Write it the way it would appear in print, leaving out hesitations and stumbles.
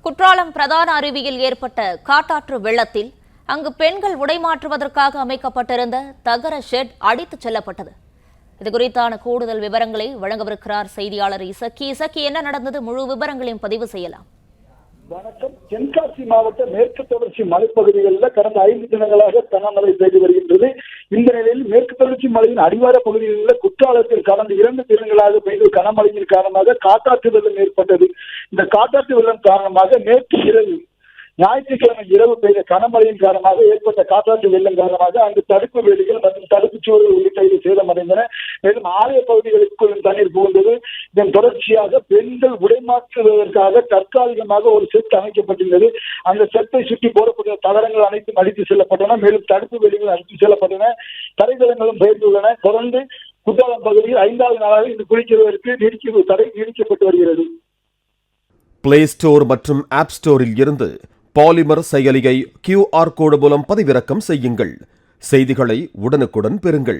குற்றாலம் பிரதான அருவியில் ஏற்பட்ட காட்டாற்று வெள்ளத்தில் அங்கு பெண்கள் உடைமாற்றுவதற்காக அமைக்கப்பட்டிருந்த தகர ஷெட் அடித்துச் செல்லப்பட்டது. இதுகுறித்தான கூடுதல் விவரங்களை வழங்கவிருக்கிறார் செய்தியாளர் இசக்கி. என்ன நடந்தது? முழு விவரங்களையும் பதிவு செய்யலாம். வணக்கம். தென்காசி மாவட்ட மேற்கு தொடர்ச்சி மலைப்பகுதிகளில் கடந்த 5 தினங்களாக கனமழை பெய்து வருகின்றது. இந்த நிலையில் மேற்கு தொடர்ச்சி மலையின் அடிவார பகுதிகளில் குற்றாலத்தில் கடந்த 2 தினங்களாக பெய்த கனமழையின் காரணமாக காட்டாற்று வெள்ளம் ஏற்பட்டது. இந்த காட்டாற்று வெள்ளம் காரணமாக நேற்று இரவு ஞாயிற்றுக்கிழமை இரவு பெய்த கனமழையின் காரணமாக ஏற்பட்ட காட்டாற்று வெள்ளம் காரணமாக அங்கு தடுப்பு வேலிகள் மற்றும் தடுப்புச் சுவர்கள் உள்ளிட்ட சேதமடைந்தன. மேலும் ஆலய பகுதிகளுக்குள் தண்ணீர் புகுந்தது. இதன் தொடர்ச்சியாக பெண்கள் உடைமாற்றுவதற்காக தற்காலிகமாக ஒரு செட் அமைக்கப்பட்டுள்ளது. அந்த செட்டை சுற்றி போடப்பட்ட தகரங்கள் அனைத்தும் அடித்து செல்லப்பட்டன. மேலும் தடுப்பு வேலிகள் அடித்து செல்லப்பட்டன. தரைதளங்களும் பெயர்ந்துள்ளன. தொடர்ந்து குற்றாலம் பகுதியில் 5வது நாளாக இந்த குளிக்கிறதற்கு தடை நீடிக்கப்பட்டு வருகிறது. பிளே ஸ்டோர் மற்றும் ஆப் ஸ்டோரில் இருந்து பாலிமர் செயலியை QR கோடு மூலம் பதிவிறக்கம் செய்யுங்கள். செய்திகளை உடனுக்குடன் பெறுங்கள்.